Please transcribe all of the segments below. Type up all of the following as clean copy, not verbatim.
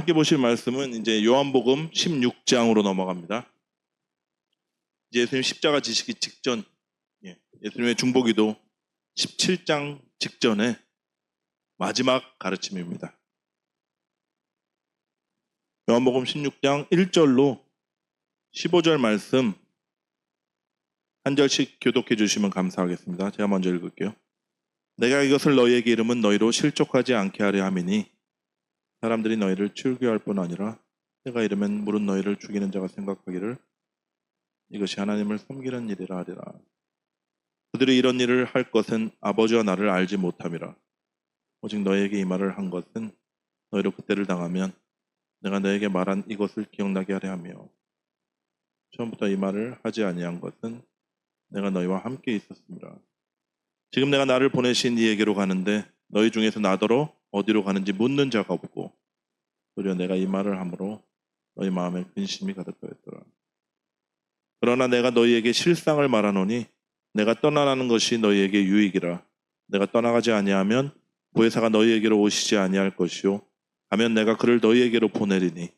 함께 보실 말씀은 이제 요한복음 16장으로 넘어갑니다. 이제 예수님 십자가 지시기 직전, 예수님의 중보기도 17장 직전에 마지막 가르침입니다. 요한복음 16장 1절로 15절 말씀 한 절씩 교독해 주시면 감사하겠습니다. 제가 먼저 읽을게요. 내가 이것을 너희에게 이름은 너희로 실족하지 않게 하려 함이니 사람들이 너희를 출교할 뿐 아니라 내가 이르면 물은 너희를 죽이는 자가 생각하기를 이것이 하나님을 섬기는 일이라 하리라. 그들이 이런 일을 할 것은 아버지와 나를 알지 못함이라. 오직 너희에게 이 말을 한 것은 너희로 그때를 당하면 내가 너희에게 말한 이것을 기억나게 하려 하며 처음부터 이 말을 하지 아니한 것은 내가 너희와 함께 있었습니다. 지금 내가 나를 보내신 이에게로 가는데 너희 중에서 나더러 어디로 가는지 묻는 자가 없고 도리어 내가 이 말을 함으로 너희 마음에 근심이 가득하였더라. 그러나 내가 너희에게 실상을 말하노니 내가 떠나가는 것이 너희에게 유익이라. 내가 떠나가지 아니하면 보혜사가 너희에게로 오시지 아니할 것이요 가면 내가 그를 너희에게로 보내리니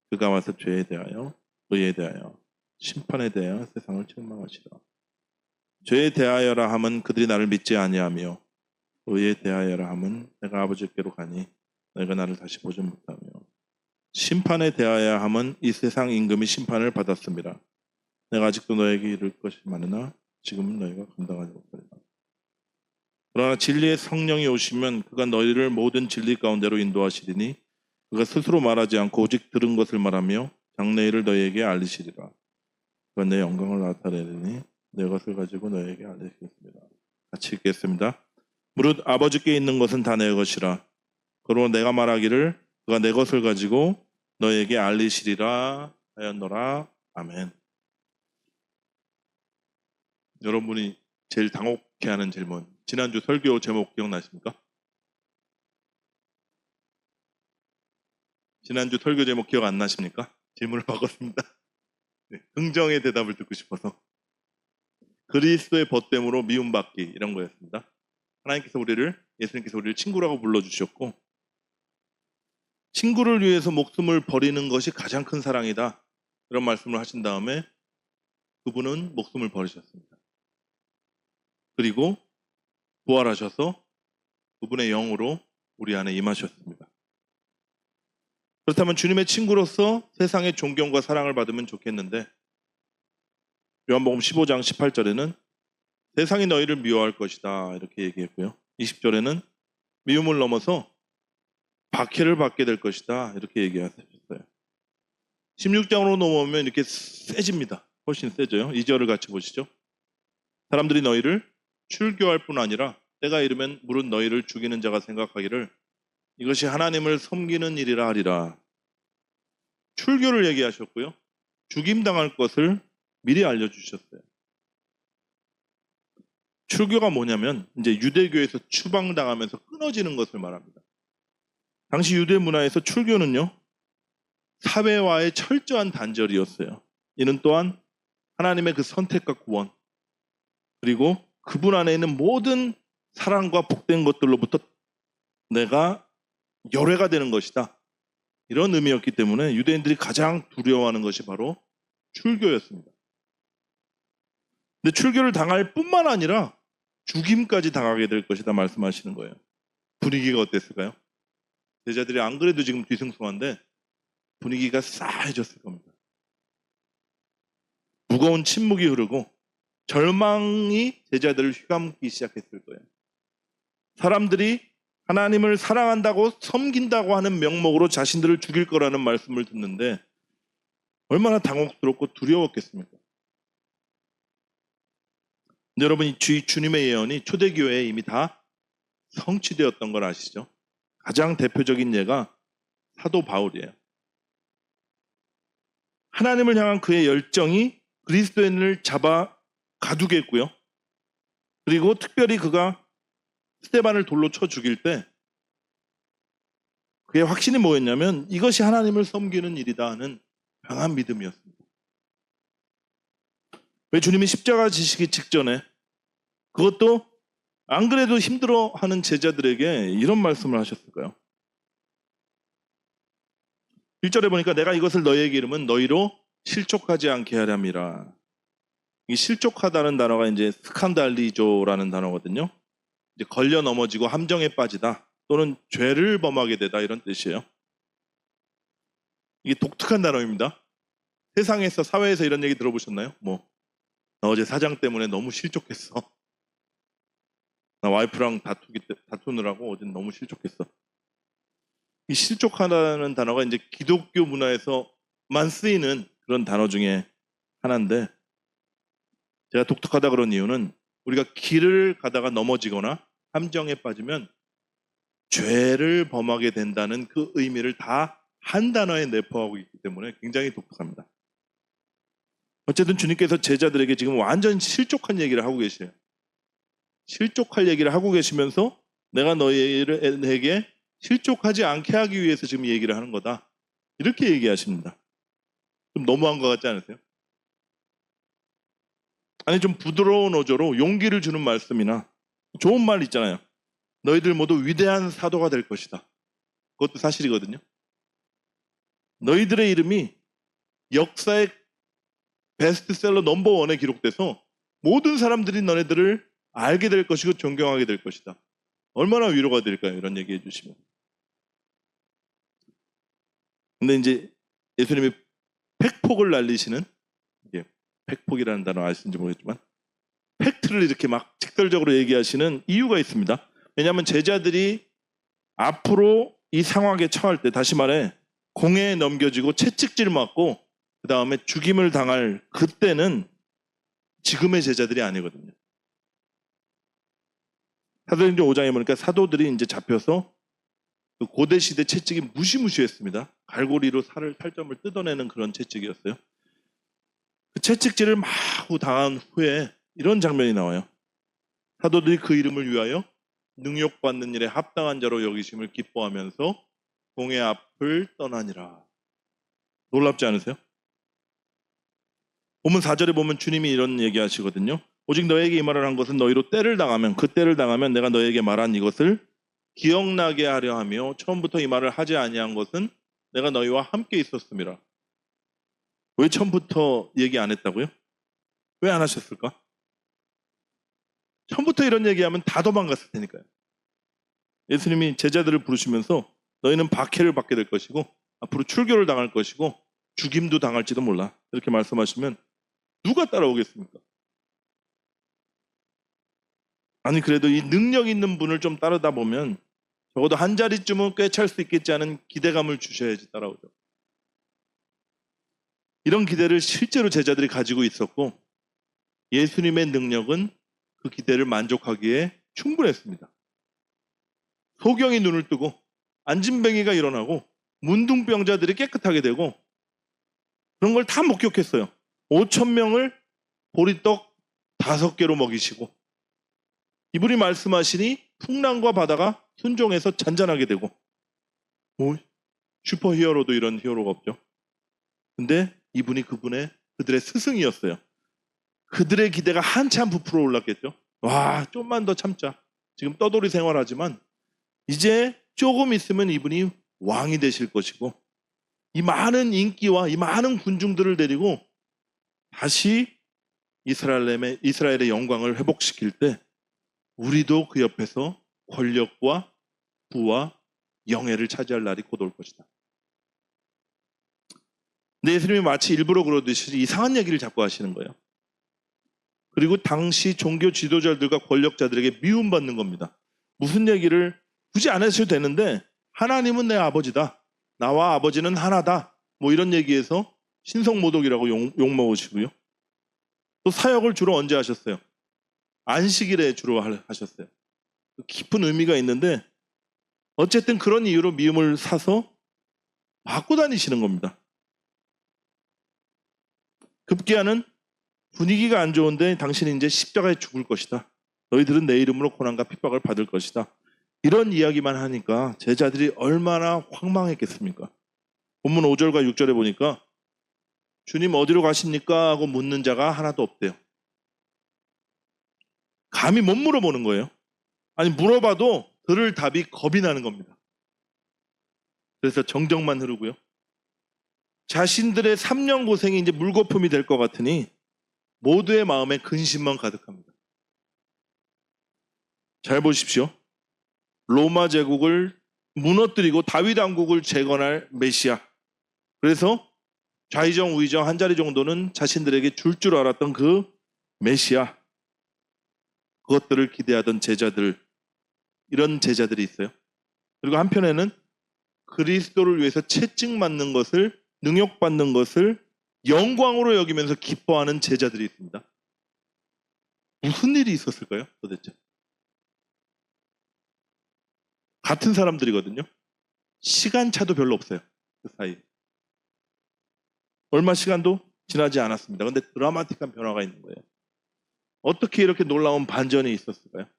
그가 와서 죄에 대하여 의에 대하여 심판에 대하여 세상을 책망하시라. 죄에 대하여라 함은 그들이 나를 믿지 아니하며 의에 대하여라 함은 내가 아버지께로 가니 너희가 나를 다시 보지 못하며 심판에 대하여 함은 이 세상 임금이 심판을 받았습니다. 내가 아직도 너에게 이를 것이 많으나 지금은 너희가 감당하지 못하리라. 그러나 진리의 성령이 오시면 그가 너희를 모든 진리 가운데로 인도하시리니 그가 스스로 말하지 않고 오직 들은 것을 말하며 장래일을 너희에게 알리시리라. 그가 내 영광을 나타내리니 내 것을 가지고 너희에게 알리시겠습니다. 같이 읽겠습니다. 무릇 아버지께 있는 것은 다 내 것이라. 그러므로 내가 말하기를 그가 내 것을 가지고 너희에게 알리시리라 하였노라. 아멘. 여러분이 제일 당혹해하는 질문, 지난주 설교 제목 기억나십니까? 지난주 설교 제목 기억 안 나십니까? 질문을 바꿨습니다. 네, 긍정의 대답을 듣고 싶어서. 그리스도의 벗됨으로 미움받기, 이런 거였습니다. 예수님께서 우리를 친구라고 불러주셨고 친구를 위해서 목숨을 버리는 것이 가장 큰 사랑이다, 이런 말씀을 하신 다음에 그분은 목숨을 버리셨습니다. 그리고 부활하셔서 그분의 영으로 우리 안에 임하셨습니다. 그렇다면 주님의 친구로서 세상의 존경과 사랑을 받으면 좋겠는데 요한복음 15장 18절에는 세상이 너희를 미워할 것이다, 이렇게 얘기했고요. 20절에는 미움을 넘어서 박해를 받게 될 것이다, 이렇게 얘기하셨어요. 16장으로 넘어오면 이렇게 세집니다. 훨씬 세져요. 2절을 같이 보시죠. 사람들이 너희를 출교할 뿐 아니라 때가 이르면 물은 너희를 죽이는 자가 생각하기를 이것이 하나님을 섬기는 일이라 하리라. 출교를 얘기하셨고요. 죽임당할 것을 미리 알려주셨어요. 출교가 뭐냐면 이제 유대교에서 추방당하면서 끊어지는 것을 말합니다. 당시 유대 문화에서 출교는요, 사회와의 철저한 단절이었어요. 이는 또한 하나님의 그 선택과 구원, 그리고 그분 안에 있는 모든 사랑과 복된 것들로부터 내가 열애가 되는 것이다, 이런 의미였기 때문에 유대인들이 가장 두려워하는 것이 바로 출교였습니다. 근데 출교를 당할 뿐만 아니라 죽임까지 당하게 될 것이다 말씀하시는 거예요. 분위기가 어땠을까요? 제자들이 안 그래도 지금 뒤숭숭한데 분위기가 싸해졌을 겁니다. 무거운 침묵이 흐르고 절망이 제자들을 휘감기 시작했을 거예요. 사람들이 하나님을 사랑한다고 섬긴다고 하는 명목으로 자신들을 죽일 거라는 말씀을 듣는데 얼마나 당혹스럽고 두려웠겠습니까? 근데 여러분, 이 주님의 예언이 초대교회에 이미 다 성취되었던 걸 아시죠? 가장 대표적인 예가 사도 바울이에요. 하나님을 향한 그의 열정이 그리스도인을 잡아 가두겠고요. 그리고 특별히 그가 스데반을 돌로 쳐 죽일 때 그의 확신이 뭐였냐면 이것이 하나님을 섬기는 일이다 하는 강한 믿음이었습니다. 왜 주님이 십자가 지시기 직전에 그것도 안 그래도 힘들어하는 제자들에게 이런 말씀을 하셨을까요? 1절에 보니까 내가 이것을 너희에게 이름은 너희로 실족하지 않게 하렴이라. 이 실족하다는 단어가 이제 스칸달리조라는 단어거든요. 이제 걸려 넘어지고 함정에 빠지다 또는 죄를 범하게 되다 이런 뜻이에요. 이게 독특한 단어입니다. 세상에서 사회에서 이런 얘기 들어보셨나요? 나 어제 사장 때문에 너무 실족했어. 나 와이프랑 다투느라고 어제 너무 실족했어. 이 실족하다는 단어가 이제 기독교 문화에서만 쓰이는 그런 단어 중에 하나인데, 제가 독특하다 그런 이유는 우리가 길을 가다가 넘어지거나 함정에 빠지면 죄를 범하게 된다는 그 의미를 다 한 단어에 내포하고 있기 때문에 굉장히 독특합니다. 어쨌든 주님께서 제자들에게 지금 완전 실족한 얘기를 하고 계세요. 실족할 얘기를 하고 계시면서 내가 너희에게 실족하지 않게 하기 위해서 지금 얘기를 하는 거다. 이렇게 얘기하십니다. 좀 너무한 것 같지 않으세요? 아니, 좀 부드러운 어조로 용기를 주는 말씀이나 좋은 말 있잖아요. 너희들 모두 위대한 사도가 될 것이다. 그것도 사실이거든요. 너희들의 이름이 역사의 베스트셀러 넘버 1에 기록돼서 모든 사람들이 너네들을 알게 될 것이고 존경하게 될 것이다. 얼마나 위로가 될까요? 이런 얘기해 주시면. 근데 이제 예수님이 팩폭을 날리시는, 이게 팩폭이라는 단어 아시는지 모르겠지만 팩트를 이렇게 막 직설적으로 얘기하시는 이유가 있습니다. 왜냐하면 제자들이 앞으로 이 상황에 처할 때, 다시 말해 공회에 넘겨지고 채찍질 맞고 그 다음에 죽임을 당할 그때는 지금의 제자들이 아니거든요. 사도행전 5장에 보니까 사도들이 이제 잡혀서 그 고대 시대 채찍이 무시무시했습니다. 갈고리로 살점을 뜯어내는 그런 채찍이었어요. 그 채찍질을 마구 당한 후에 이런 장면이 나와요. 사도들이 그 이름을 위하여 능욕받는 일에 합당한 자로 여기심을 기뻐하면서 공회 앞을 떠나니라. 놀랍지 않으세요? 본문 4절에 보면 주님이 이런 얘기하시거든요. 오직 너에게 이 말을 한 것은 너희로 때를 당하면, 그 때를 당하면 내가 너에게 말한 이것을 기억나게 하려 하며 처음부터 이 말을 하지 아니한 것은 내가 너희와 함께 있었음이라. 왜 처음부터 얘기 안 했다고요? 왜 안 하셨을까? 처음부터 이런 얘기하면 다 도망갔을 테니까요. 예수님이 제자들을 부르시면서 너희는 박해를 받게 될 것이고 앞으로 출교를 당할 것이고 죽임도 당할지도 몰라. 이렇게 말씀하시면 누가 따라오겠습니까? 아니, 그래도 이 능력 있는 분을 좀 따르다 보면 적어도 한 자리쯤은 꿰찰 수 있겠지 하는 기대감을 주셔야지 따라오죠. 이런 기대를 실제로 제자들이 가지고 있었고 예수님의 능력은 그 기대를 만족하기에 충분했습니다. 소경이 눈을 뜨고 안진뱅이가 일어나고 문둥병자들이 깨끗하게 되고 그런 걸 다 목격했어요. 5,000명을 보리떡 5개로 먹이시고 이분이 말씀하시니 풍랑과 바다가 순종해서 잔잔하게 되고, 슈퍼히어로도 이런 히어로가 없죠. 근데 이분이 그들의 스승이었어요. 그들의 기대가 한참 부풀어 올랐겠죠. 와, 좀만 더 참자. 지금 떠돌이 생활하지만 이제 조금 있으면 이분이 왕이 되실 것이고 이 많은 인기와 이 많은 군중들을 데리고 다시 이스라엘의 영광을 회복시킬 때 우리도 그 옆에서 권력과 부와 영예를 차지할 날이 곧 올 것이다. 근데 예수님이 마치 일부러 그러듯이 이상한 얘기를 자꾸 하시는 거예요. 그리고 당시 종교 지도자들과 권력자들에게 미움받는 겁니다. 무슨 얘기를 굳이 안 하셔도 되는데 하나님은 내 아버지다. 나와 아버지는 하나다. 뭐 이런 얘기에서 신성모독이라고 욕먹으시고요. 또 사역을 주로 언제 하셨어요? 안식일에 주로 하셨어요. 깊은 의미가 있는데 어쨌든 그런 이유로 미움을 사서 받고 다니시는 겁니다. 급기야는 분위기가 안 좋은데 당신이 이제 십자가에 죽을 것이다. 너희들은 내 이름으로 고난과 핍박을 받을 것이다. 이런 이야기만 하니까 제자들이 얼마나 황망했겠습니까? 본문 5절과 6절에 보니까 주님 어디로 가십니까? 하고 묻는 자가 하나도 없대요. 감히 못 물어보는 거예요. 아니, 물어봐도 들을 답이 겁이 나는 겁니다. 그래서 정적만 흐르고요. 자신들의 3년 고생이 이제 물거품이 될 것 같으니 모두의 마음에 근심만 가득합니다. 잘 보십시오. 로마 제국을 무너뜨리고 다윗 왕국을 재건할 메시아. 그래서 좌의정 우의정 한 자리 정도는 자신들에게 줄 알았던 그 메시아. 그것들을 기대하던 제자들, 이런 제자들이 있어요. 그리고 한편에는 그리스도를 위해서 채찍맞는 것을, 능욕받는 것을 영광으로 여기면서 기뻐하는 제자들이 있습니다. 무슨 일이 있었을까요, 도대체? 같은 사람들이거든요. 시간차도 별로 없어요, 그 사이에. 얼마 시간도 지나지 않았습니다. 근데 드라마틱한 변화가 있는 거예요. 어떻게 이렇게 놀라운 반전이 있었을까요?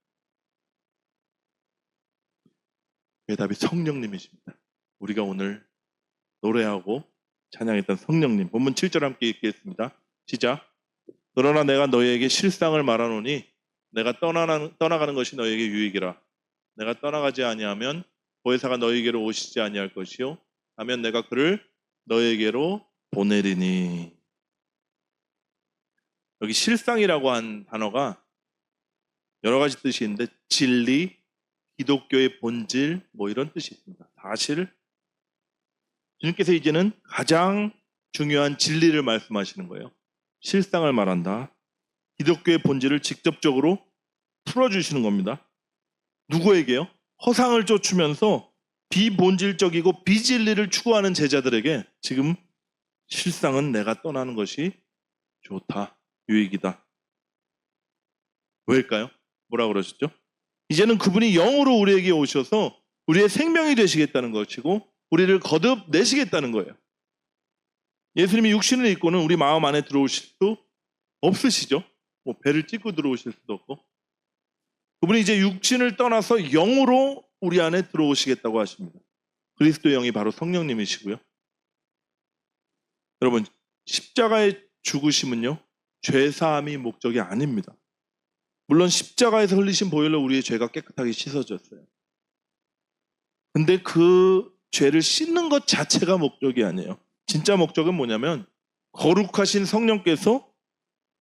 대답이 성령님이십니다. 우리가 오늘 노래하고 찬양했던 성령님. 본문 7절 함께 읽겠습니다. 시작. 그러나 내가 너희에게 실상을 말하노니 내가 떠나가는 것이 너희에게 유익이라. 내가 떠나가지 아니하면 보혜사가 너희에게로 오시지 아니할 것이요 하면 내가 그를 너희에게로 보내리니. 여기 실상이라고 한 단어가 여러 가지 뜻이 있는데 진리, 기독교의 본질 뭐 이런 뜻이 있습니다. 사실 주님께서 이제는 가장 중요한 진리를 말씀하시는 거예요. 실상을 말한다. 기독교의 본질을 직접적으로 풀어주시는 겁니다. 누구에게요? 허상을 쫓으면서 비본질적이고 비진리를 추구하는 제자들에게 지금 실상은 내가 떠나는 것이 좋다, 유익이다. 왜일까요? 뭐라 그러셨죠? 이제는 그분이 영으로 우리에게 오셔서 우리의 생명이 되시겠다는 것이고 우리를 거듭내시겠다는 거예요. 예수님이 육신을 입고는 우리 마음 안에 들어오실 수 없으시죠. 뭐 배를 찢고 들어오실 수도 없고. 그분이 이제 육신을 떠나서 영으로 우리 안에 들어오시겠다고 하십니다. 그리스도의 영이 바로 성령님이시고요. 여러분, 십자가의 죽으심은요, 죄사함이 목적이 아닙니다. 물론 십자가에서 흘리신 보혈로 우리의 죄가 깨끗하게 씻어졌어요. 근데 그 죄를 씻는 것 자체가 목적이 아니에요. 진짜 목적은 뭐냐면 거룩하신 성령께서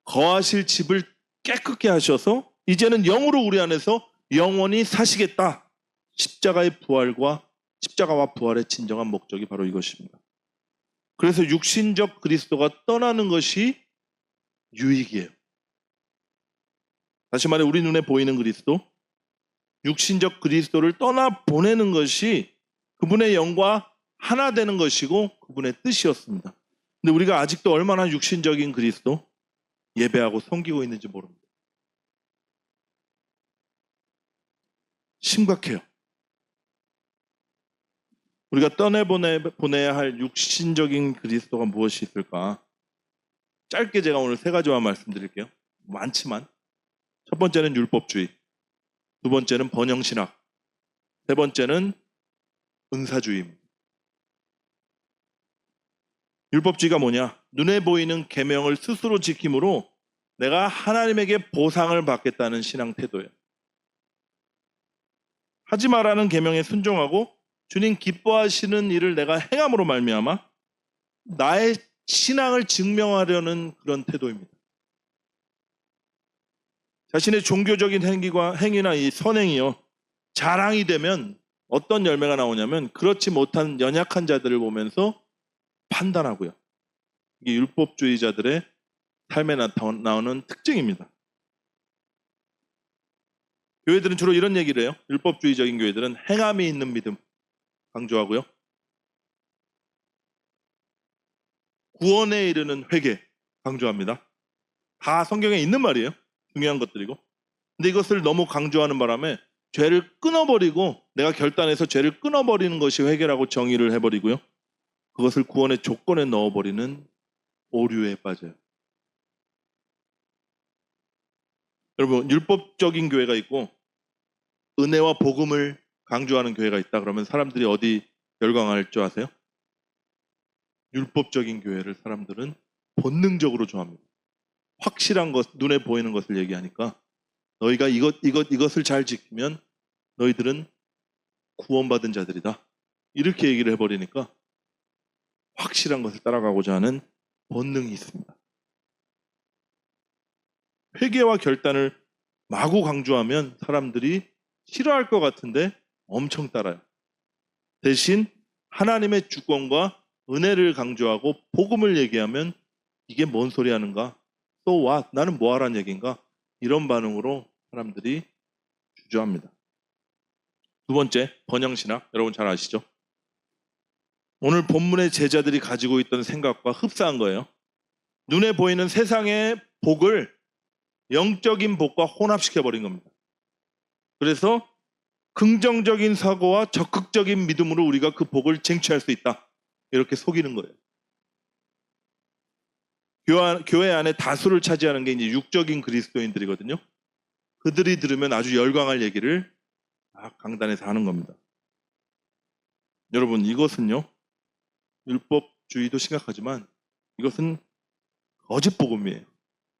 거하실 집을 깨끗게 하셔서 이제는 영으로 우리 안에서 영원히 사시겠다. 십자가의 부활과 십자가와 부활의 진정한 목적이 바로 이것입니다. 그래서 육신적 그리스도가 떠나는 것이 유익이에요. 다시 말해 우리 눈에 보이는 그리스도, 육신적 그리스도를 떠나 보내는 것이 그분의 영과 하나 되는 것이고 그분의 뜻이었습니다. 근데 우리가 아직도 얼마나 육신적인 그리스도 예배하고 섬기고 있는지 모릅니다. 심각해요. 우리가 떠내보내야 할 육신적인 그리스도가 무엇이 있을까? 짧게 제가 오늘 3가지만 말씀드릴게요. 많지만 첫 번째는 율법주의, 두 번째는 번영신학, 세 번째는 은사주의입니다. 율법주의가 뭐냐? 눈에 보이는 계명을 스스로 지킴으로 내가 하나님에게 보상을 받겠다는 신앙 태도예요. 하지 말라는 계명에 순종하고 주님 기뻐하시는 일을 내가 행함으로 말미암아 나의 신앙을 증명하려는 그런 태도입니다. 자신의 종교적인 행위나 이 선행이요, 자랑이 되면 어떤 열매가 나오냐면 그렇지 못한 연약한 자들을 보면서 판단하고요. 이게 율법주의자들의 삶에 나오는 특징입니다. 교회들은 주로 이런 얘기를 해요. 율법주의적인 교회들은 행함이 있는 믿음 강조하고요. 구원에 이르는 회개 강조합니다. 다 성경에 있는 말이에요. 중요한 것들이고. 근데 이것을 너무 강조하는 바람에 죄를 끊어버리고 내가 결단해서 죄를 끊어버리는 것이 회개라고 정의를 해버리고요. 그것을 구원의 조건에 넣어버리는 오류에 빠져요. 여러분, 율법적인 교회가 있고 은혜와 복음을 강조하는 교회가 있다 그러면 사람들이 어디 열광할 줄 아세요? 율법적인 교회를 사람들은 본능적으로 좋아합니다. 확실한 것, 눈에 보이는 것을 얘기하니까 너희가 이것을 잘 지키면 너희들은 구원받은 자들이다. 이렇게 얘기를 해버리니까 확실한 것을 따라가고자 하는 본능이 있습니다. 회개와 결단을 마구 강조하면 사람들이 싫어할 것 같은데 엄청 따라요. 대신 하나님의 주권과 은혜를 강조하고 복음을 얘기하면 이게 뭔 소리 하는가? So what? 나는 뭐 하라는 얘기인가? 이런 반응으로 사람들이 주저합니다. 두 번째, 번영신학. 여러분 잘 아시죠? 오늘 본문의 제자들이 가지고 있던 생각과 흡사한 거예요. 눈에 보이는 세상의 복을 영적인 복과 혼합시켜버린 겁니다. 그래서 긍정적인 사고와 적극적인 믿음으로 우리가 그 복을 쟁취할 수 있다. 이렇게 속이는 거예요. 교회 안에 다수를 차지하는 게 이제 육적인 그리스도인들이거든요. 그들이 들으면 아주 열광할 얘기를 강단에서 하는 겁니다. 여러분, 이것은요, 율법주의도 심각하지만 이것은 거짓 복음이에요.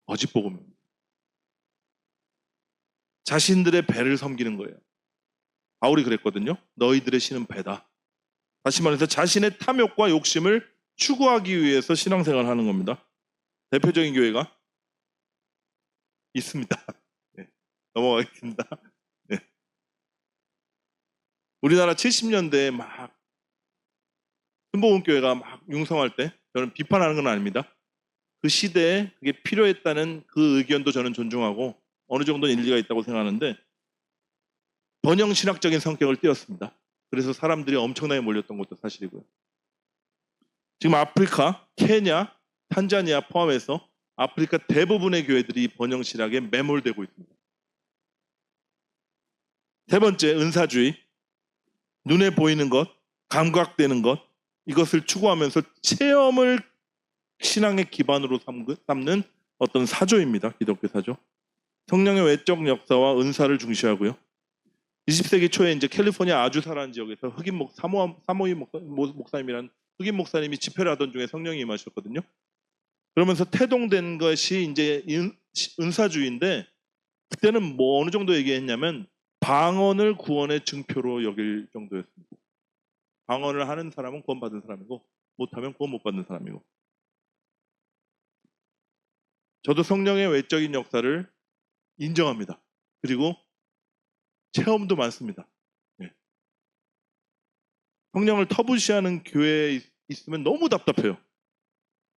거짓 복음입니다. 자신들의 배를 섬기는 거예요. 바울이 그랬거든요. 너희들의 신은 배다. 다시 말해서 자신의 탐욕과 욕심을 추구하기 위해서 신앙생활을 하는 겁니다. 대표적인 교회가 있습니다. 네, 넘어가겠습니다. 네. 우리나라 70년대에 막 순복음교회가 막 융성할 때 저는 비판하는 건 아닙니다. 그 시대에 그게 필요했다는 그 의견도 저는 존중하고 어느 정도는 일리가 있다고 생각하는데 번영신학적인 성격을 띄었습니다. 그래서 사람들이 엄청나게 몰렸던 것도 사실이고요. 지금 아프리카, 케냐, 탄자니아 포함해서 아프리카 대부분의 교회들이 번영신학에 매몰되고 있습니다. 세 번째, 은사주의. 눈에 보이는 것, 감각되는 것, 이것을 추구하면서 체험을 신앙의 기반으로 삼는 어떤 사조입니다. 기독교 사조. 성령의 외적 역사와 은사를 중시하고요. 20세기 초에 이제 캘리포니아 아주사라는 지역에서 흑인 사모이 목사님이라는 흑인 목사님이 집회를 하던 중에 성령이 임하셨거든요. 그러면서 태동된 것이 이제 은사주의인데 그때는 뭐 어느 정도 얘기했냐면 방언을 구원의 증표로 여길 정도였습니다. 방언을 하는 사람은 구원받은 사람이고 못하면 구원 못 받는 사람이고. 저도 성령의 외적인 역사를 인정합니다. 그리고 체험도 많습니다. 네. 성령을 터부시하는 교회에 있으면 너무 답답해요.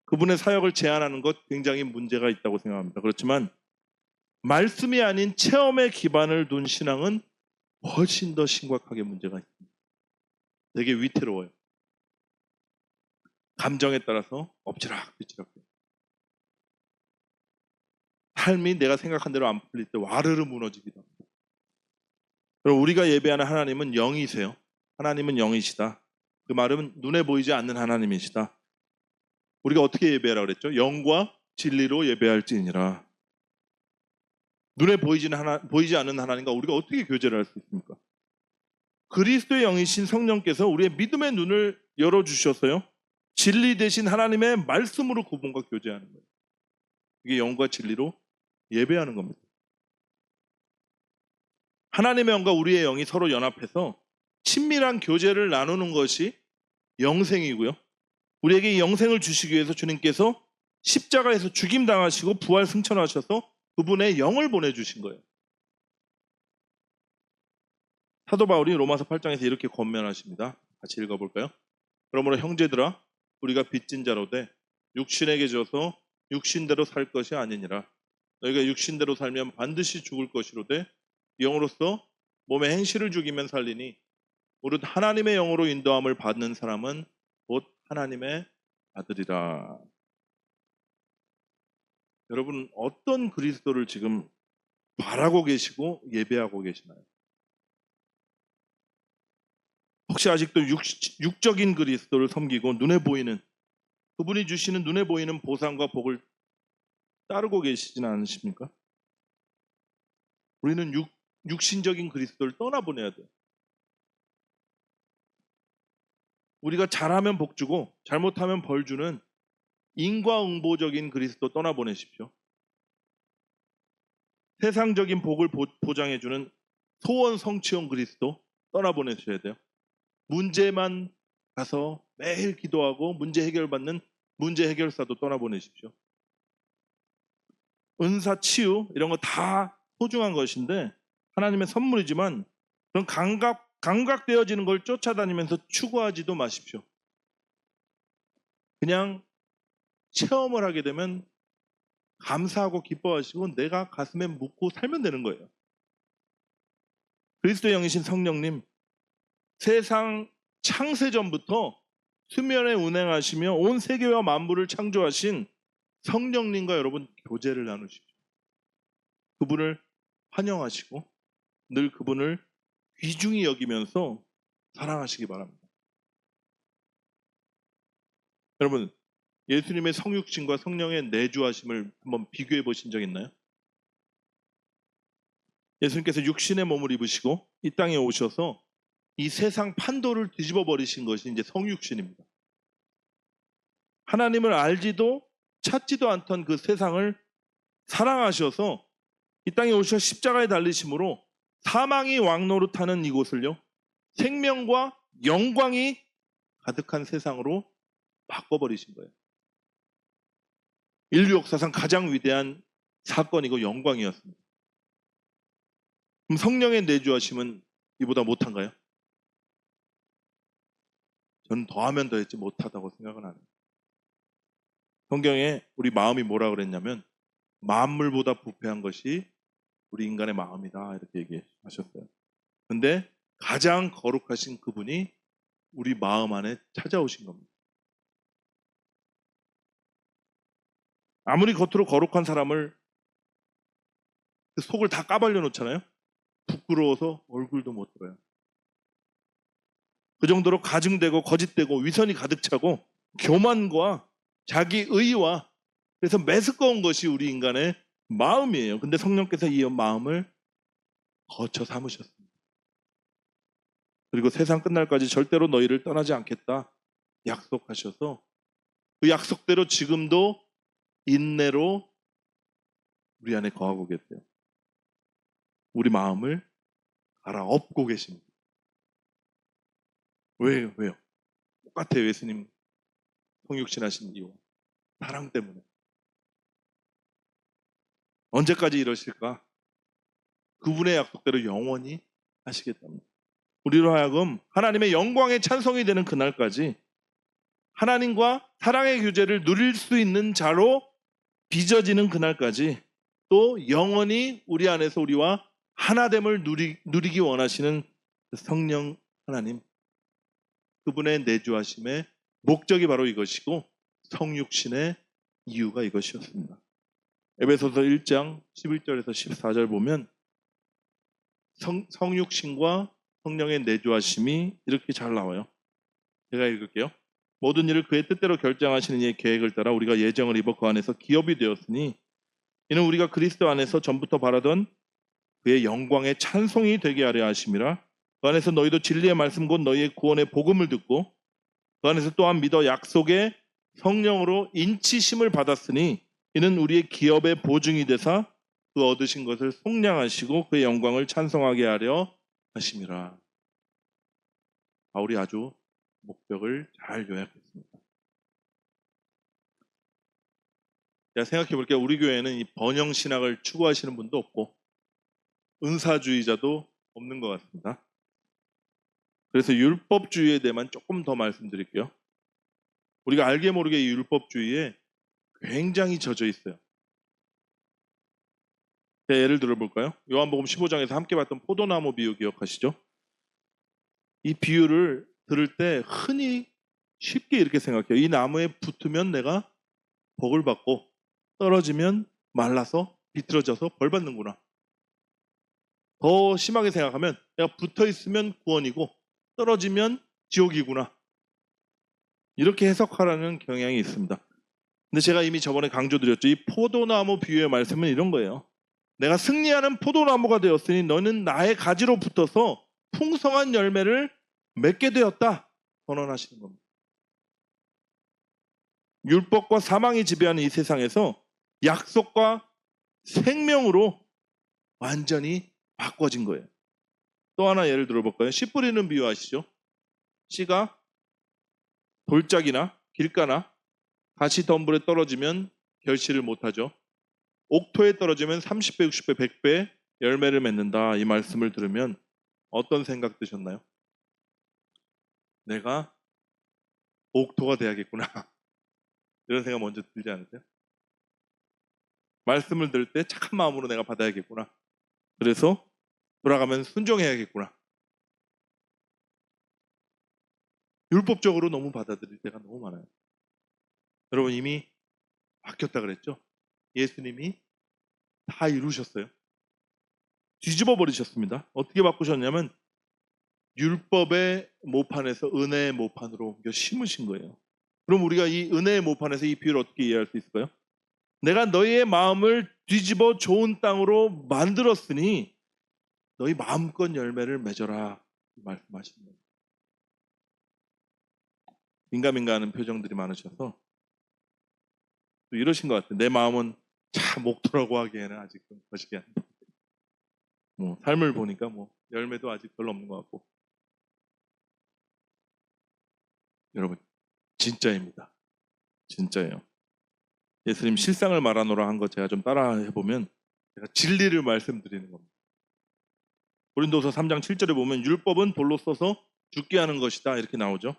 그분의 사역을 제한하는 것 굉장히 문제가 있다고 생각합니다. 그렇지만 말씀이 아닌 체험에 기반을 둔 신앙은 훨씬 더 심각하게 문제가 있습니다. 되게 위태로워요. 감정에 따라서 엎치락뒤치락 해요. 삶이 내가 생각한 대로 안 풀릴 때 와르르 무너지기도 합니다. 그럼 우리가 예배하는 하나님은 영이세요. 하나님은 영이시다. 그 말은 눈에 보이지 않는 하나님이시다. 우리가 어떻게 예배하라고 그랬죠? 영과 진리로 예배할지니라. 눈에 보이지 않는 하나님과 우리가 어떻게 교제를 할 수 있습니까? 그리스도의 영이신 성령께서 우리의 믿음의 눈을 열어주셔서요. 진리 대신 하나님의 말씀으로 그분과 교제하는 거예요. 이게 영과 진리로 예배하는 겁니다. 하나님의 영과 우리의 영이 서로 연합해서 친밀한 교제를 나누는 것이 영생이고요. 우리에게 이 영생을 주시기 위해서 주님께서 십자가에서 죽임당하시고 부활 승천하셔서 그분의 영을 보내주신 거예요. 사도 바울이 로마서 8장에서 이렇게 권면하십니다. 같이 읽어볼까요? 그러므로 형제들아 우리가 빚진 자로 돼 육신에게 져서 육신대로 살 것이 아니니라. 너희가 육신대로 살면 반드시 죽을 것이로되 영으로서 몸의 행실을 죽이면 살리니 오롯 하나님의 영으로 인도함을 받는 사람은 곧 하나님의 아들이라. 여러분 어떤 그리스도를 지금 바라고 계시고 예배하고 계시나요? 혹시 아직도 육적인 그리스도를 섬기고 눈에 보이는 그분이 주시는 눈에 보이는 보상과 복을 따르고 계시지는 않으십니까? 우리는 육신적인 그리스도를 떠나보내야 돼요. 우리가 잘하면 복 주고 잘못하면 벌 주는 인과응보적인 그리스도 떠나보내십시오. 세상적인 복을 보장해주는 소원 성취형 그리스도 떠나보내셔야 돼요. 문제만 가서 매일 기도하고 문제 해결받는 문제 해결사도 떠나보내십시오. 은사, 치유 이런 거 다 소중한 것인데 하나님의 선물이지만 그런 감각되어지는 걸 쫓아다니면서 추구하지도 마십시오. 그냥 체험을 하게 되면 감사하고 기뻐하시고 내가 가슴에 묻고 살면 되는 거예요. 그리스도의 영이신 성령님, 세상 창세 전부터 수면에 운행하시며 온 세계와 만물을 창조하신 성령님과 여러분 교제를 나누십시오. 그분을 환영하시고 늘 그분을 귀중히 여기면서 사랑하시기 바랍니다. 여러분, 예수님의 성육신과 성령의 내주하심을 한번 비교해 보신 적 있나요? 예수님께서 육신의 몸을 입으시고 이 땅에 오셔서 이 세상 판도를 뒤집어 버리신 것이 이제 성육신입니다. 하나님을 알지도 찾지도 않던 그 세상을 사랑하셔서 이 땅에 오셔 십자가에 달리심으로 사망이 왕노릇하는 이곳을요, 생명과 영광이 가득한 세상으로 바꿔버리신 거예요. 인류 역사상 가장 위대한 사건이고 영광이었습니다. 그럼 성령의 내주하심은 이보다 못한가요? 저는 더하면 더했지 못하다고 생각은 안 해요. 성경에 우리 마음이 뭐라 그랬냐면 만물보다 부패한 것이 우리 인간의 마음이다 이렇게 얘기하셨어요. 근데 가장 거룩하신 그분이 우리 마음 안에 찾아오신 겁니다. 아무리 겉으로 거룩한 사람을 그 속을 다 까발려 놓잖아요. 부끄러워서 얼굴도 못 들어요. 그 정도로 가증되고 거짓되고 위선이 가득 차고 교만과 자기 의와 그래서 메스꺼운 것이 우리 인간의 마음이에요. 근데 성령께서 이 마음을 거쳐 삼으셨습니다. 그리고 세상 끝날까지 절대로 너희를 떠나지 않겠다 약속하셔서 그 약속대로 지금도 인내로 우리 안에 거하고 계세요. 우리 마음을 갈아엎고 계십니다. 왜요? 똑같아요. 예수님 성육신 하신 이유. 사랑 때문에. 언제까지 이러실까? 그분의 약속대로 영원히 하시겠답니다. 우리로 하여금 하나님의 영광의 찬송이 되는 그날까지 하나님과 사랑의 교제를 누릴 수 있는 자로 빚어지는 그날까지 또 영원히 우리 안에서 우리와 하나됨을 누리기 원하시는 성령 하나님, 그분의 내주하심의 목적이 바로 이것이고 성육신의 이유가 이것이었습니다. 에베소서 1장 11절에서 14절 보면 성육신과 성령의 내주하심이 이렇게 잘 나와요. 제가 읽을게요. 모든 일을 그의 뜻대로 결정하시는 이의 계획을 따라 우리가 예정을 입어 그 안에서 기업이 되었으니 이는 우리가 그리스도 안에서 전부터 바라던 그의 영광의 찬송이 되게 하려 하심이라. 그 안에서 너희도 진리의 말씀 곧 너희의 구원의 복음을 듣고 그 안에서 또한 믿어 약속의 성령으로 인치심을 받았으니 이는 우리의 기업의 보증이 되사 그 얻으신 것을 속량하시고 그의 영광을 찬송하게 하려 하심이라. 바울이 아주 목적을 잘 요약했습니다. 제가 생각해 볼게요. 우리 교회는 이 번영신학을 추구하시는 분도 없고 은사주의자도 없는 것 같습니다. 그래서 율법주의에 대해만 조금 더 말씀드릴게요. 우리가 알게 모르게 이 율법주의에 굉장히 젖어 있어요. 예를 들어볼까요? 요한복음 15장에서 함께 봤던 포도나무 비유 기억하시죠? 이 비유를 들을 때 흔히 쉽게 이렇게 생각해요. 이 나무에 붙으면 내가 복을 받고 떨어지면 말라서 비틀어져서 벌 받는구나. 더 심하게 생각하면 내가 붙어 있으면 구원이고 떨어지면 지옥이구나. 이렇게 해석하라는 경향이 있습니다. 근데 제가 이미 저번에 강조드렸죠. 이 포도나무 비유의 말씀은 이런 거예요. 내가 승리하는 포도나무가 되었으니 너는 나의 가지로 붙어서 풍성한 열매를 맺게 되었다 선언하시는 겁니다. 율법과 사망이 지배하는 이 세상에서 약속과 생명으로 완전히 바꿔진 거예요. 또 하나 예를 들어볼까요? 씨 뿌리는 비유 아시죠? 씨가 돌짝이나 길가나 가시덤불에 떨어지면 결실을 못하죠. 옥토에 떨어지면 30배, 60배, 100배 열매를 맺는다. 이 말씀을 들으면 어떤 생각 드셨나요? 내가 옥토가 돼야겠구나. 이런 생각 먼저 들지 않으세요? 말씀을 들을 때 착한 마음으로 내가 받아야겠구나. 그래서 돌아가면 순종해야겠구나. 율법적으로 너무 받아들일 때가 너무 많아요. 여러분 이미 바뀌었다 그랬죠? 예수님이 다 이루셨어요. 뒤집어 버리셨습니다. 어떻게 바꾸셨냐면 율법의 모판에서 은혜의 모판으로 옮겨 심으신 거예요. 그럼 우리가 이 은혜의 모판에서 이 비유를 어떻게 이해할 수 있을까요? 내가 너희의 마음을 뒤집어 좋은 땅으로 만들었으니 너희 마음껏 열매를 맺어라 말씀하시는 거예요. 민감하는 표정들이 많으셔서 또 이러신 것 같아요. 내 마음은 참 목토라고 하기에는 아직 좀 거시기 한데 삶을 보니까 열매도 아직 별로 없는 것 같고. 여러분 진짜입니다. 진짜예요. 예수님 실상을 말하노라 한 거 제가 좀 따라 해보면 제가 진리를 말씀드리는 겁니다. 고린도서 3장 7절에 보면 율법은 돌로 써서 죽게 하는 것이다 이렇게 나오죠.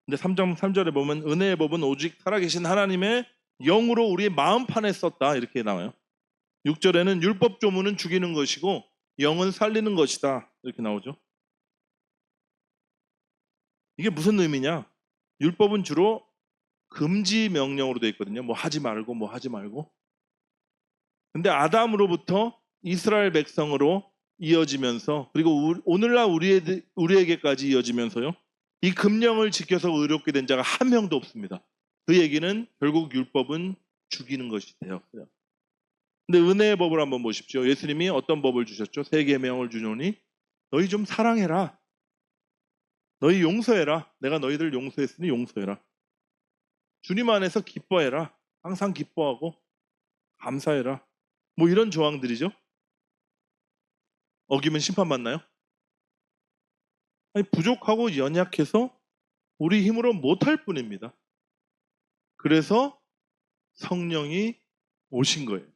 근데 3장 3절에 보면 은혜의 법은 오직 살아계신 하나님의 영으로 우리의 마음판에 썼다 이렇게 나와요. 6절에는 율법 조문은 죽이는 것이고 영은 살리는 것이다 이렇게 나오죠. 이게 무슨 의미냐? 율법은 주로 금지 명령으로 되어 있거든요. 하지 말고 하지 말고. 근데 아담으로부터 이스라엘 백성으로 이어지면서 그리고 오늘날 우리에게까지 이어지면서요. 이 금령을 지켜서 의롭게 된 자가 한 명도 없습니다. 그 얘기는 결국 율법은 죽이는 것이 되었어요. 근데 은혜의 법을 한번 보십시오. 예수님이 어떤 법을 주셨죠? 세 계명을 주노니 너희 좀 사랑해라. 너희 용서해라. 내가 너희들 용서했으니 용서해라. 주님 안에서 기뻐해라. 항상 기뻐하고 감사해라. 이런 조항들이죠. 어기면 심판받나요? 아니, 부족하고 연약해서 우리 힘으로 못할 뿐입니다. 그래서 성령이 오신 거예요.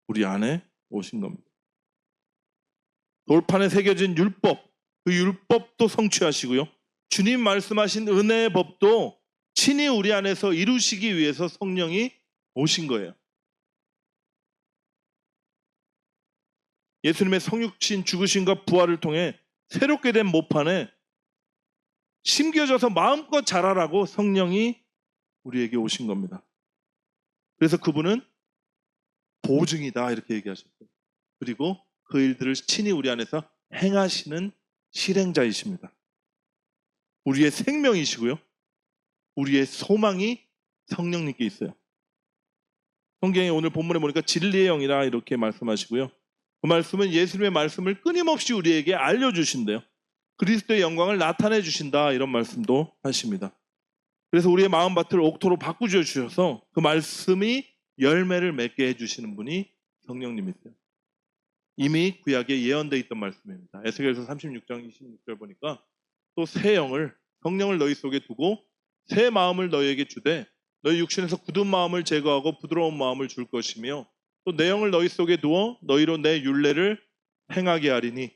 우리 안에 오신 겁니다. 돌판에 새겨진 율법, 그 율법도 성취하시고요. 주님 말씀하신 은혜의 법도 친히 우리 안에서 이루시기 위해서 성령이 오신 거예요. 예수님의 성육신 죽으심과 부활을 통해 새롭게 된 모판에 심겨져서 마음껏 자라라고 성령이 우리에게 오신 겁니다. 그래서 그분은 보증이다 이렇게 얘기하셨어요. 그리고 그 일들을 친히 우리 안에서 행하시는 실행자이십니다. 우리의 생명이시고요. 우리의 소망이 성령님께 있어요. 성경에 오늘 본문에 보니까 진리의 영이라 이렇게 말씀하시고요. 그 말씀은 예수님의 말씀을 끊임없이 우리에게 알려주신대요. 그리스도의 영광을 나타내 주신다 이런 말씀도 하십니다. 그래서 우리의 마음밭을 옥토로 바꾸어 주셔서 그 말씀이 열매를 맺게 해주시는 분이 성령님이세요. 이미 구약에 예언되어 있던 말씀입니다. 에스겔서 36장 26절 보니까 또 새 영을 성령을 너희 속에 두고 새 마음을 너희에게 주되 너희 육신에서 굳은 마음을 제거하고 부드러운 마음을 줄 것이며 또 내 영을 너희 속에 두어 너희로 내 율례를 행하게 하리니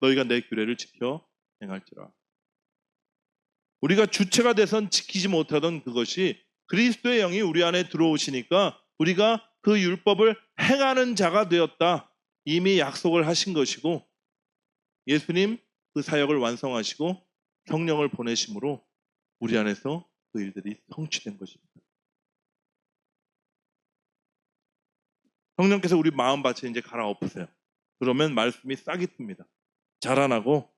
너희가 내 규례를 지켜 행할지라. 우리가 주체가 돼선 지키지 못하던 그것이 그리스도의 영이 우리 안에 들어오시니까 우리가 그 율법을 행하는 자가 되었다. 이미 약속을 하신 것이고 예수님 그 사역을 완성하시고 성령을 보내심으로 우리 안에서 그 일들이 성취된 것입니다. 성령께서 우리 마음밭에 이제 갈아엎으세요. 그러면 말씀이 싹이 틉니다. 자라나고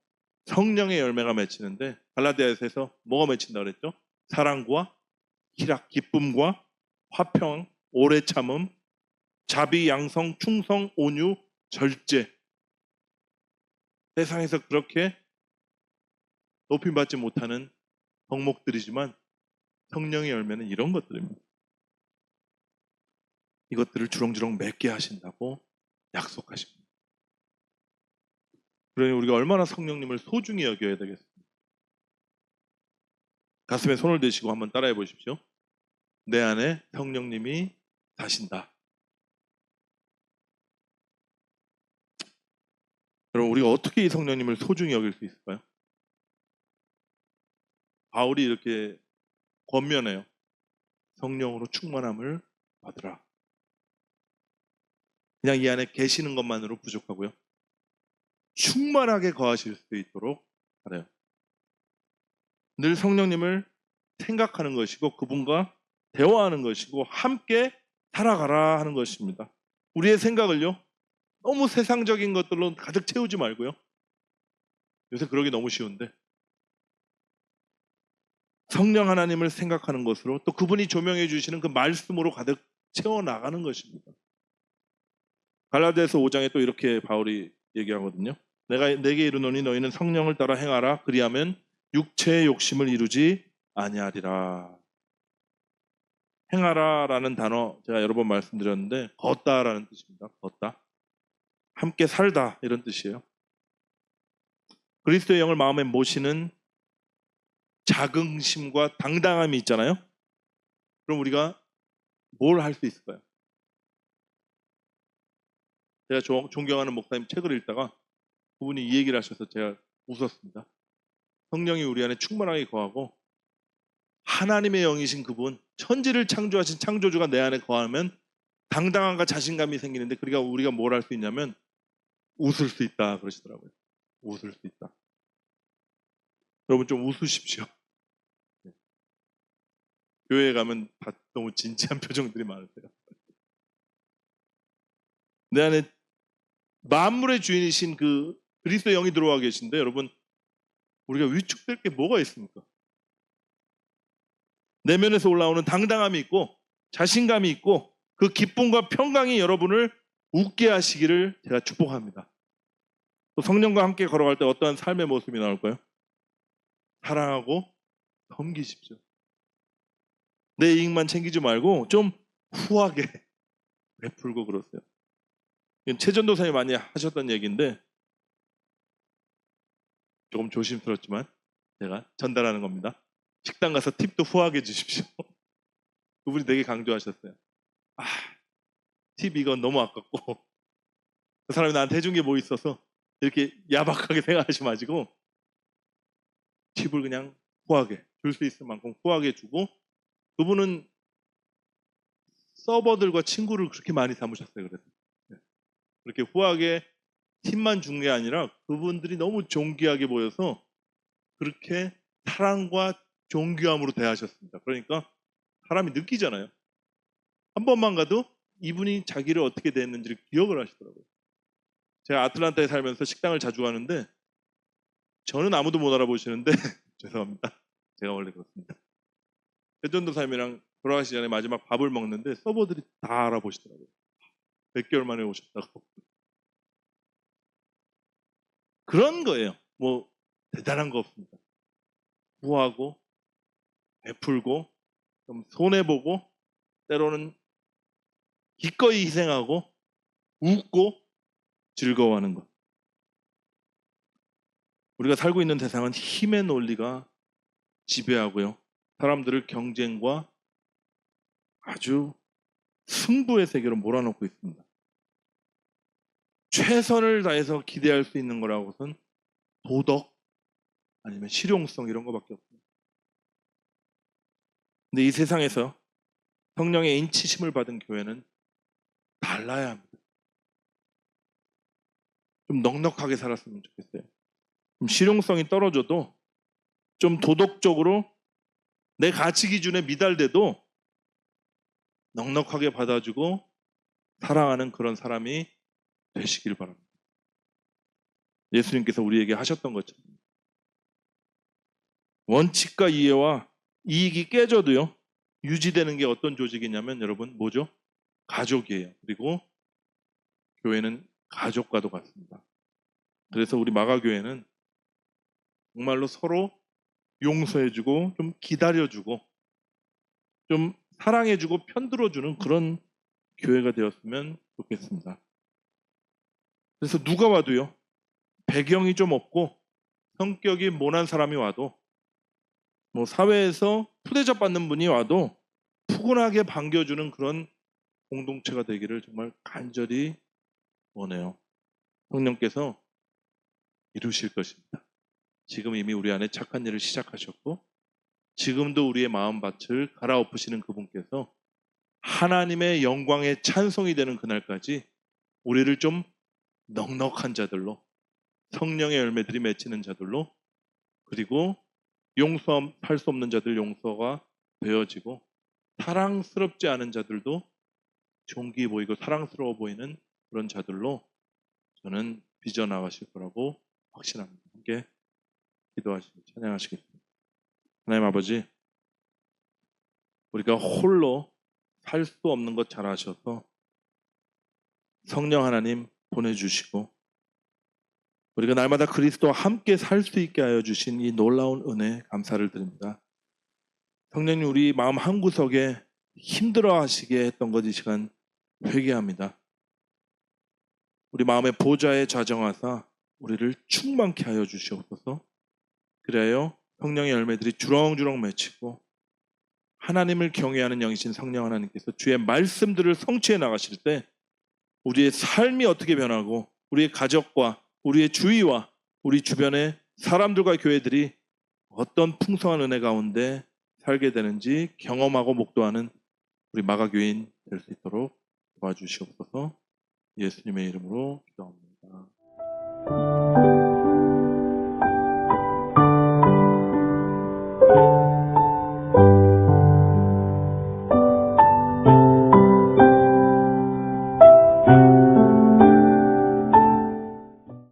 성령의 열매가 맺히는데 갈라디아서에서 뭐가 맺힌다 그랬죠? 사랑과 희락, 기쁨과 화평, 오래 참음, 자비, 양성, 충성, 온유, 절제. 세상에서 그렇게 높임받지 못하는 덕목들이지만 성령의 열매는 이런 것들입니다. 이것들을 주렁주렁 맺게 하신다고 약속하십니다. 그러니 우리가 얼마나 성령님을 소중히 여겨야 되겠습니까? 가슴에 손을 대시고 한번 따라해 보십시오. 내 안에 성령님이 사신다. 여러분, 우리가 어떻게 이 성령님을 소중히 여길 수 있을까요? 바울이 이렇게 권면해요. 성령으로 충만함을 받으라. 그냥 이 안에 계시는 것만으로 부족하고요. 충만하게 거하실 수 있도록 하래요. 늘 성령님을 생각하는 것이고 그분과 대화하는 것이고 함께 살아가라 하는 것입니다. 우리의 생각을요, 너무 세상적인 것들로 가득 채우지 말고요. 요새 그러기 너무 쉬운데 성령 하나님을 생각하는 것으로 또 그분이 조명해 주시는 그 말씀으로 가득 채워나가는 것입니다. 갈라디아서 5장에 또 이렇게 바울이 얘기하거든요. 내가 내게 이르노니 너희는 성령을 따라 행하라. 그리하면 육체의 욕심을 이루지 아니하리라. 행하라라는 단어 제가 여러 번 말씀드렸는데 걷다라는 뜻입니다. 걷다. 함께 살다 이런 뜻이에요. 그리스도의 영을 마음에 모시는 자긍심과 당당함이 있잖아요. 그럼 우리가 뭘 할 수 있을까요? 제가 존경하는 목사님 책을 읽다가 그분이 이 얘기를 하셔서 제가 웃었습니다. 성령이 우리 안에 충만하게 거하고 하나님의 영이신 그분, 천지를 창조하신 창조주가 내 안에 거하면 당당함과 자신감이 생기는데 그러니까 우리가 뭘 할 수 있냐면 웃을 수 있다 그러시더라고요. 웃을 수 있다. 여러분 좀 웃으십시오. 교회에 가면 다 너무 진지한 표정들이 많으세요. 내 안에 만물의 주인이신 그 그리스도의 영이 들어와 계신데 여러분 우리가 위축될 게 뭐가 있습니까? 내면에서 올라오는 당당함이 있고 자신감이 있고 그 기쁨과 평강이 여러분을 웃게 하시기를 제가 축복합니다. 또 성령과 함께 걸어갈 때 어떠한 삶의 모습이 나올까요? 사랑하고 섬기십시오. 내 이익만 챙기지 말고 좀 후하게 베풀고 그러세요. 이건 최전도사님이 많이 하셨던 얘기인데 조금 조심스럽지만 제가 전달하는 겁니다. 식당 가서 팁도 후하게 주십시오. 그분이 되게 강조하셨어요. 팁 이건 너무 아깝고 그 사람이 나한테 해준 게 뭐 있어서 이렇게 야박하게 생각하지 마시고 팁을 그냥 후하게 줄 수 있을 만큼 후하게 주고 그분은 서버들과 친구를 그렇게 많이 삼으셨어요. 그래서 그렇게 후하게 팁만 준 게 아니라 그분들이 너무 존귀하게 보여서 그렇게 사랑과 존귀함으로 대하셨습니다. 그러니까 사람이 느끼잖아요. 한 번만 가도 이분이 자기를 어떻게 대했는지를 기억을 하시더라고요. 제가 아틀란타에 살면서 식당을 자주 가는데 저는 아무도 못 알아보시는데 죄송합니다. 제가 원래 그렇습니다. 최전도사님이랑 돌아가시기 전에 마지막 밥을 먹는데 서버들이 다 알아보시더라고요. 몇 개월 만에 오셨다고. 그런 거예요. 뭐 대단한 거 없습니다. 후하고 베풀고 좀 손해보고 때로는 기꺼이 희생하고 웃고 즐거워하는 것. 우리가 살고 있는 세상은 힘의 논리가 지배하고요. 사람들을 경쟁과 아주 승부의 세계로 몰아넣고 있습니다. 최선을 다해서 기대할 수 있는 거라고선 도덕 아니면 실용성 이런 거밖에 없습니다. 근데 이 세상에서 성령의 인치심을 받은 교회는 달라야 합니다. 좀 넉넉하게 살았으면 좋겠어요. 좀 실용성이 떨어져도 좀 도덕적으로 내 가치 기준에 미달돼도 넉넉하게 받아주고 사랑하는 그런 사람이 되시길 바랍니다. 예수님께서 우리에게 하셨던 것처럼 원칙과 이해와 이익이 깨져도요 유지되는 게 어떤 조직이냐면 여러분 뭐죠? 가족이에요. 그리고 교회는 가족과도 같습니다. 그래서 우리 마가교회는 정말로 서로 용서해주고 좀 기다려주고 좀 사랑해주고 편들어주는 그런 교회가 되었으면 좋겠습니다. 그래서 누가 와도요 배경이 좀 없고 성격이 모난 사람이 와도 뭐 사회에서 푸대접 받는 분이 와도 푸근하게 반겨주는 그런 공동체가 되기를 정말 간절히 원해요. 성령께서 이루실 것입니다. 지금 이미 우리 안에 착한 일을 시작하셨고 지금도 우리의 마음밭을 갈아엎으시는 그분께서 하나님의 영광의 찬송이 되는 그날까지 우리를 좀 넉넉한 자들로, 성령의 열매들이 맺히는 자들로, 그리고 용서할 수 없는 자들 용서가 되어지고 사랑스럽지 않은 자들도 존귀 보이고 사랑스러워 보이는 그런 자들로 저는 빚어나가실 거라고 확신합니다. 함께 기도하시고 찬양하시겠습니다. 하나님 아버지, 우리가 홀로 살 수 없는 것 잘 아셔서 성령 하나님 보내주시고 우리가 날마다 그리스도와 함께 살 수 있게 하여 주신 이 놀라운 은혜 감사를 드립니다. 성령님, 우리 마음 한구석에 힘들어하시게 했던 것 이 시간 회개합니다. 우리 마음의 보좌에 좌정하사 우리를 충만케 하여 주시옵소서. 그래야 성령의 열매들이 주렁주렁 맺히고 하나님을 경외하는 영이신 성령 하나님께서 주의 말씀들을 성취해 나가실 때 우리의 삶이 어떻게 변하고 우리의 가족과 우리의 주위와 우리 주변의 사람들과 교회들이 어떤 풍성한 은혜 가운데 살게 되는지 경험하고 목도하는 우리 마가교인 될 수 있도록 도와주시옵소서. 예수님의 이름으로 기도합니다.